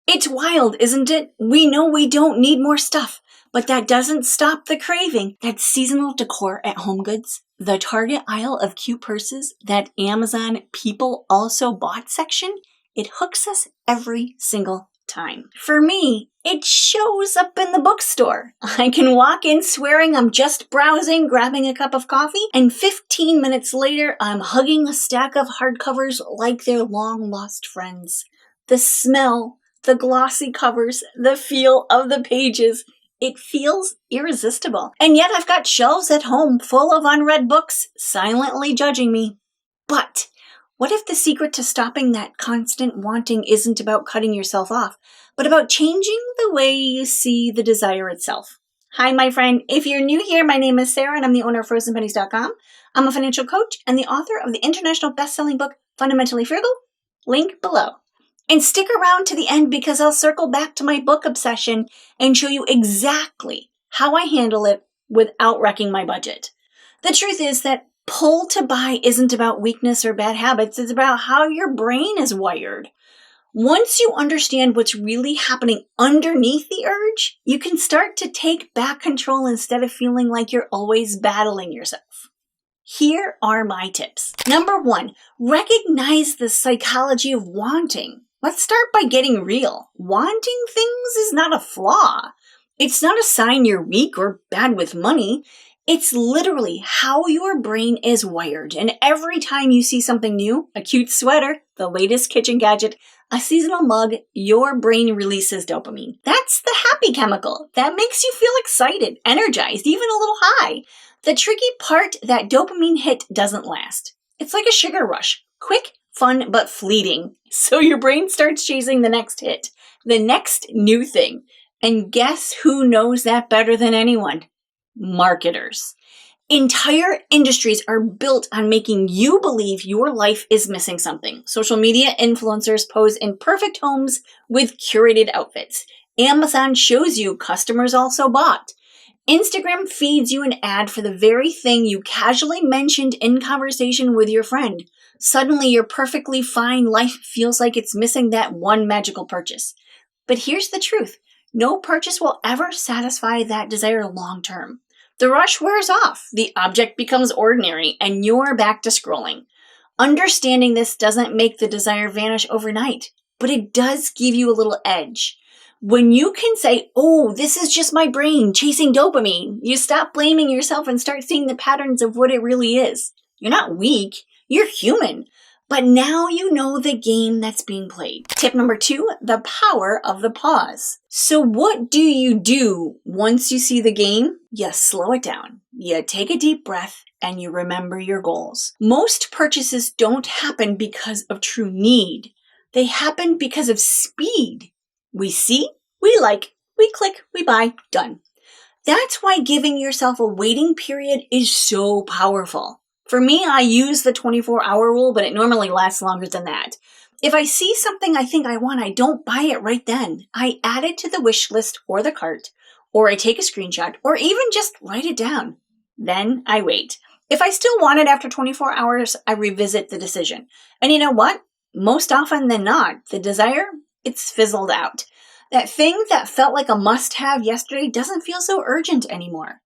It's wild, isn't it? We know we don't need more stuff, but that doesn't stop the craving. That seasonal decor at HomeGoods, the Target aisle of cute purses, that Amazon people also bought section, it hooks us every single time. For me, it shows up in the bookstore. I can walk in swearing I'm just browsing, grabbing a cup of coffee, and 15 minutes later, I'm hugging a stack of hardcovers like they're long-lost friends. The smell, the glossy covers, the feel of the pages, it feels irresistible. And yet I've got shelves at home full of unread books silently judging me. But what if the secret to stopping that constant wanting isn't about cutting yourself off, but about changing the way you see the desire itself? Hi, my friend. If you're new here, my name is Sarah and I'm the owner of FrozenPennies.com. I'm a financial coach and the author of the international best-selling book, Fundamentally Frugal. Link below. And stick around to the end because I'll circle back to my book obsession and show you exactly how I handle it without wrecking my budget. The truth is that pull to buy isn't about weakness or bad habits. It's about how your brain is wired. Once you understand what's really happening underneath the urge, you can start to take back control instead of feeling like you're always battling yourself. Here are my tips. Number 1, recognize the psychology of wanting. Let's start by getting real. Wanting things is not a flaw. It's not a sign you're weak or bad with money. It's literally how your brain is wired. And every time you see something new, a cute sweater, the latest kitchen gadget, a seasonal mug, your brain releases dopamine. That's the happy chemical that makes you feel excited, energized, even a little high. The tricky part, that dopamine hit doesn't last. It's like a sugar rush. Quick, fun, but fleeting. So your brain starts chasing the next hit, the next new thing. And guess who knows that better than anyone? Marketers. Entire industries are built on making you believe your life is missing something. Social media influencers pose in perfect homes with curated outfits. Amazon shows you customers also bought. Instagram feeds you an ad for the very thing you casually mentioned in conversation with your friend. Suddenly, your perfectly fine life feels like it's missing that one magical purchase. But here's the truth. No purchase will ever satisfy that desire long term. The rush wears off, the object becomes ordinary, and you're back to scrolling. Understanding this doesn't make the desire vanish overnight, but it does give you a little edge. When you can say, oh, this is just my brain chasing dopamine, you stop blaming yourself and start seeing the patterns of what it really is. You're not weak, you're human. But now you know the game that's being played. Tip number 2, the power of the pause. So what do you do once you see the game? You slow it down. You take a deep breath and you remember your goals. Most purchases don't happen because of true need. They happen because of speed. We see, we like, we click, we buy, done. That's why giving yourself a waiting period is so powerful. For me, I use the 24-hour rule, but it normally lasts longer than that. If I see something I think I want, I don't buy it right then. I add it to the wish list or the cart, or I take a screenshot, or even just write it down. Then I wait. If I still want it after 24 hours, I revisit the decision. And you know what? Most often than not, the desire, it's fizzled out. That thing that felt like a must-have yesterday doesn't feel so urgent anymore.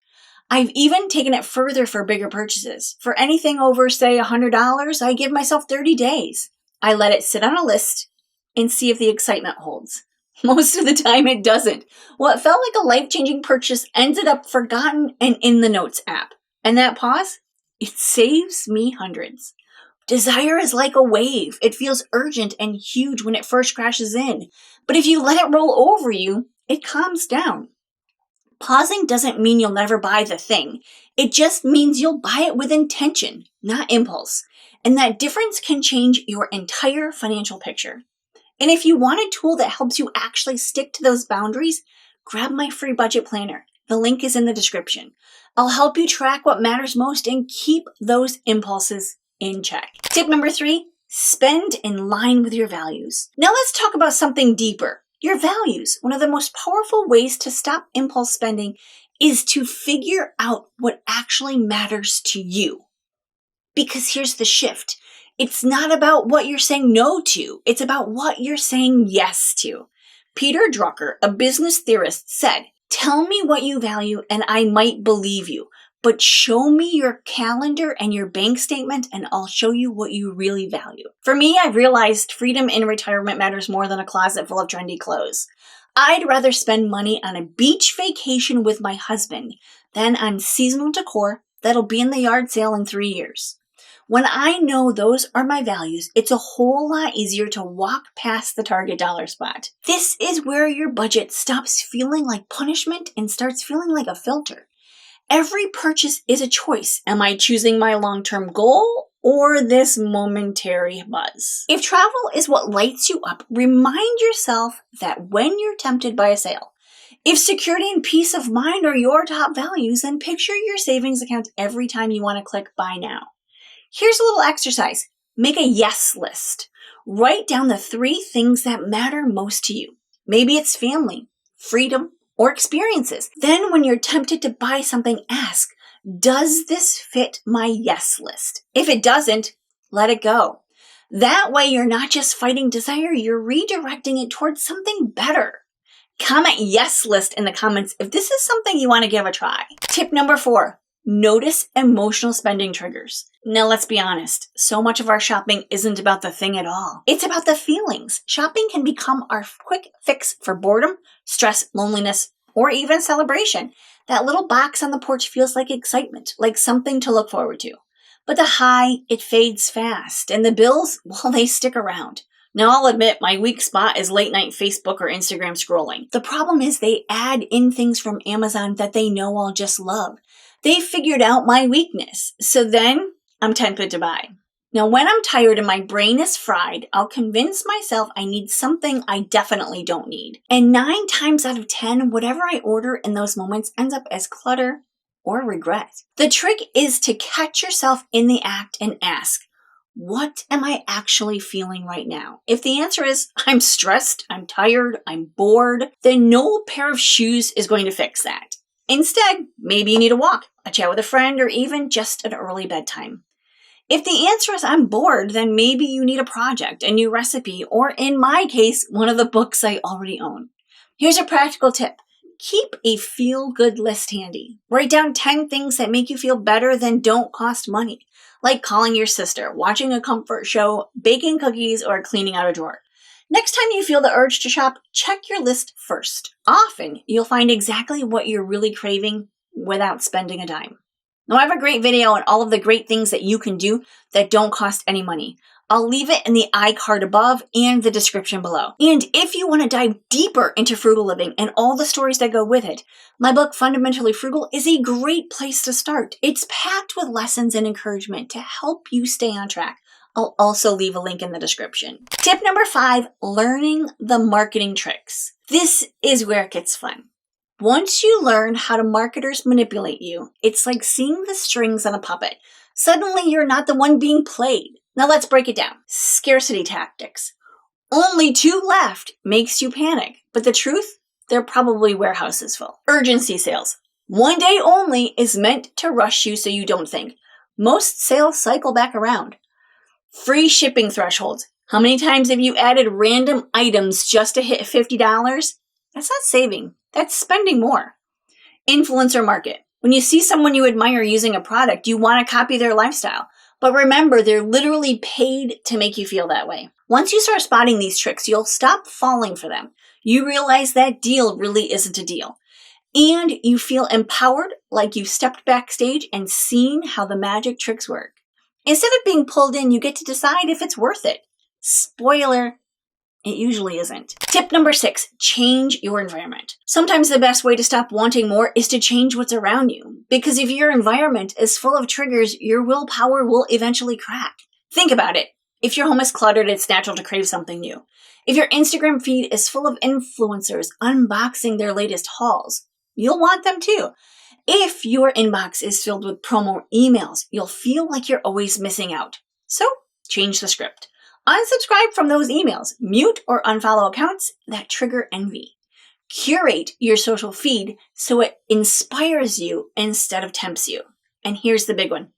I've even taken it further for bigger purchases. For anything over, say, $100, I give myself 30 days. I let it sit on a list and see if the excitement holds. Most of the time, it doesn't. What felt like a life-changing purchase ended up forgotten and in the Notes app. And that pause, it saves me hundreds. Desire is like a wave. It feels urgent and huge when it first crashes in. But if you let it roll over you, it calms down. Pausing doesn't mean you'll never buy the thing. It just means you'll buy it with intention, not impulse. And that difference can change your entire financial picture. And if you want a tool that helps you actually stick to those boundaries, grab my free budget planner. The link is in the description. I'll help you track what matters most and keep those impulses in check. Tip number 3, spend in line with your values. Now let's talk about something deeper. Your values. One of the most powerful ways to stop impulse spending is to figure out what actually matters to you. Because here's the shift. It's not about what you're saying no to. It's about what you're saying yes to. Peter Drucker, a business theorist, said, "Tell me what you value and I might believe you, but show me your calendar and your bank statement and I'll show you what you really value." For me, I've realized freedom in retirement matters more than a closet full of trendy clothes. I'd rather spend money on a beach vacation with my husband than on seasonal decor that'll be in the yard sale in 3 years. When I know those are my values, it's a whole lot easier to walk past the Target dollar spot. This is where your budget stops feeling like punishment and starts feeling like a filter. Every purchase is a choice. Am I choosing my long-term goal or this momentary buzz? If travel is what lights you up, remind yourself that when you're tempted by a sale, if security and peace of mind are your top values, then picture your savings account every time you want to click buy now. Here's a little exercise. Make a yes list. Write down the 3 things that matter most to you. Maybe it's family, freedom, or experiences. Then when you're tempted to buy something, ask, does this fit my yes list? If it doesn't, let it go. That way you're not just fighting desire, you're redirecting it towards something better. Comment yes list in the comments if this is something you want to give a try. Tip number 4. Notice emotional spending triggers. Now let's be honest, so much of our shopping isn't about the thing at all. It's about the feelings. Shopping can become our quick fix for boredom, stress, loneliness, or even celebration. That little box on the porch feels like excitement, like something to look forward to. But the high, it fades fast, and the bills, well, they stick around. Now I'll admit my weak spot is late night Facebook or Instagram scrolling. The problem is they add in things from Amazon that they know I'll just love. They figured out my weakness, so then I'm tempted to buy. Now, when I'm tired and my brain is fried, I'll convince myself I need something I definitely don't need. And 9 times out of 10, whatever I order in those moments ends up as clutter or regret. The trick is to catch yourself in the act and ask, what am I actually feeling right now? If the answer is, I'm stressed, I'm tired, I'm bored, then no pair of shoes is going to fix that. Instead, maybe you need a walk, a chat with a friend, or even just an early bedtime. If the answer is I'm bored, then maybe you need a project, a new recipe, or in my case, one of the books I already own. Here's a practical tip. Keep a feel-good list handy. Write down 10 things that make you feel better than don't cost money, like calling your sister, watching a comfort show, baking cookies, or cleaning out a drawer. Next time you feel the urge to shop, check your list first. Often, you'll find exactly what you're really craving without spending a dime. Now, I have a great video on all of the great things that you can do that don't cost any money. I'll leave it in the iCard above and the description below. And if you want to dive deeper into frugal living and all the stories that go with it, my book, Fundamentally Frugal, is a great place to start. It's packed with lessons and encouragement to help you stay on track. I'll also leave a link in the description. Tip number 5, learning the marketing tricks. This is where it gets fun. Once you learn how to marketers manipulate you, it's like seeing the strings on a puppet. Suddenly you're not the one being played. Now let's break it down. Scarcity tactics. Only 2 left makes you panic. But the truth? They're probably warehouses full. Urgency sales. 1 day only is meant to rush you so you don't think. Most sales cycle back around. Free shipping thresholds. How many times have you added random items just to hit $50? That's not saving. That's spending more. Influencer market. When you see someone you admire using a product, you want to copy their lifestyle. But remember, they're literally paid to make you feel that way. Once you start spotting these tricks, you'll stop falling for them. You realize that deal really isn't a deal. And you feel empowered, like you've stepped backstage and seen how the magic tricks work. Instead of being pulled in, you get to decide if it's worth it. Spoiler, it usually isn't. Tip number 6, change your environment. Sometimes the best way to stop wanting more is to change what's around you. Because if your environment is full of triggers, your willpower will eventually crack. Think about it. If your home is cluttered, it's natural to crave something new. If your Instagram feed is full of influencers unboxing their latest hauls, you'll want them too. If your inbox is filled with promo emails, you'll feel like you're always missing out. So, change the script. Unsubscribe from those emails. Mute or unfollow accounts that trigger envy. Curate your social feed so it inspires you instead of tempts you. And here's the big one.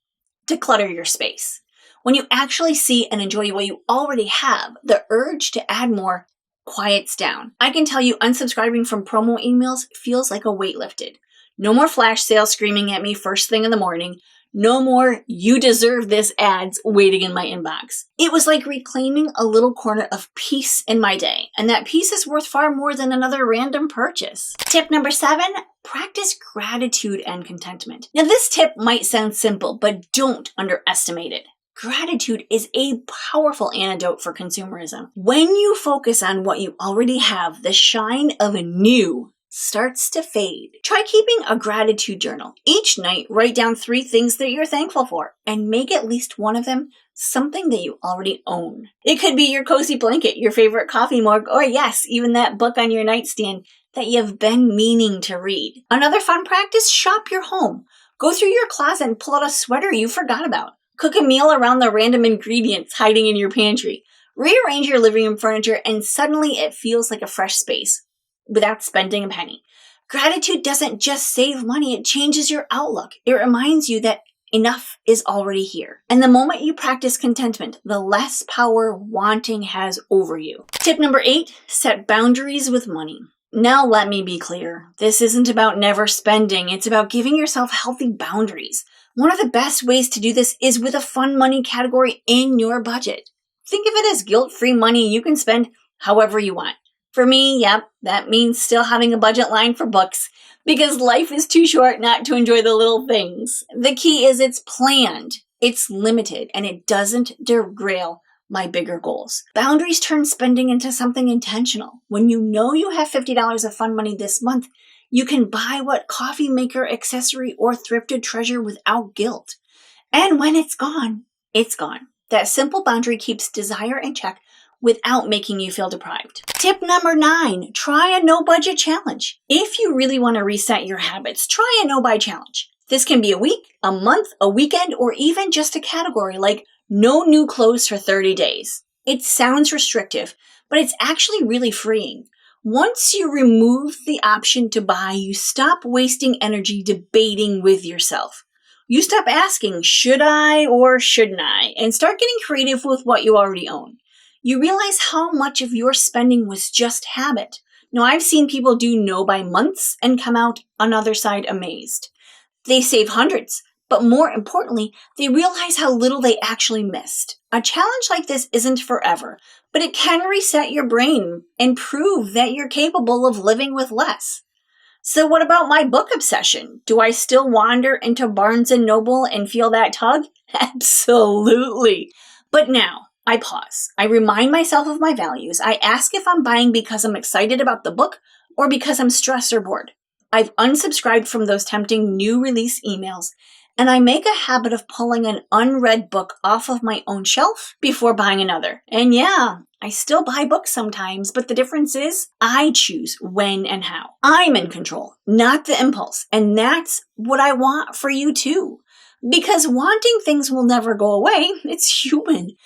Declutter your space. When you actually see and enjoy what you already have, the urge to add more quiets down. I can tell you unsubscribing from promo emails feels like a weight lifted. No more flash sales screaming at me first thing in the morning. No more "you deserve this" ads waiting in my inbox. It was like reclaiming a little corner of peace in my day, and that peace is worth far more than another random purchase. Tip number 7, practice gratitude and contentment. Now this tip might sound simple, but don't underestimate it. Gratitude is a powerful antidote for consumerism. When you focus on what you already have, the shine of new starts to fade. Try keeping a gratitude journal. Each night, write down 3 things that you're thankful for and make at least one of them something that you already own. It could be your cozy blanket, your favorite coffee mug, or yes, even that book on your nightstand that you've been meaning to read. Another fun practice, shop your home. Go through your closet and pull out a sweater you forgot about. Cook a meal around the random ingredients hiding in your pantry. Rearrange your living room furniture and suddenly it feels like a fresh space without spending a penny. Gratitude doesn't just save money, it changes your outlook. It reminds you that enough is already here. And the moment you practice contentment, the less power wanting has over you. Tip number 8, set boundaries with money. Now let me be clear. This isn't about never spending. It's about giving yourself healthy boundaries. One of the best ways to do this is with a fun money category in your budget. Think of it as guilt-free money you can spend however you want. For me, that means still having a budget line for books because life is too short not to enjoy the little things. The key is it's planned, it's limited, and it doesn't derail my bigger goals. Boundaries turn spending into something intentional. When you know you have $50 of fun money this month, you can buy what coffee maker accessory or thrifted treasure without guilt. And when it's gone, it's gone. That simple boundary keeps desire in check without making you feel deprived. Tip number 9, try a no-budget challenge. If you really want to reset your habits, try a no-buy challenge. This can be a week, a month, a weekend, or even just a category like no new clothes for 30 days. It sounds restrictive, but it's actually really freeing. Once you remove the option to buy, you stop wasting energy debating with yourself. You stop asking, should I or shouldn't I, and start getting creative with what you already own. You realize how much of your spending was just habit. Now, I've seen people do no by months and come out on the other side amazed. They save hundreds, but more importantly, they realize how little they actually missed. A challenge like this isn't forever, but it can reset your brain and prove that you're capable of living with less. So what about my book obsession? Do I still wander into Barnes & Noble and feel that tug? Absolutely. But now, I pause. I remind myself of my values. I ask if I'm buying because I'm excited about the book or because I'm stressed or bored. I've unsubscribed from those tempting new release emails, and I make a habit of pulling an unread book off of my own shelf before buying another. And yeah, I still buy books sometimes, but the difference is I choose when and how. I'm in control, not the impulse. And that's what I want for you too. Because wanting things will never go away. It's human.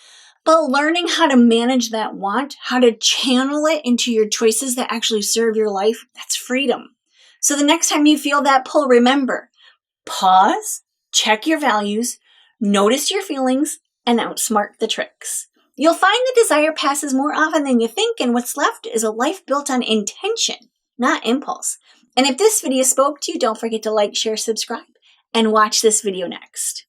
But learning how to manage that want, how to channel it into your choices that actually serve your life, that's freedom. So the next time you feel that pull, remember, pause, check your values, notice your feelings, and outsmart the tricks. You'll find the desire passes more often than you think, and what's left is a life built on intention, not impulse. And if this video spoke to you, don't forget to like, share, subscribe, and watch this video next.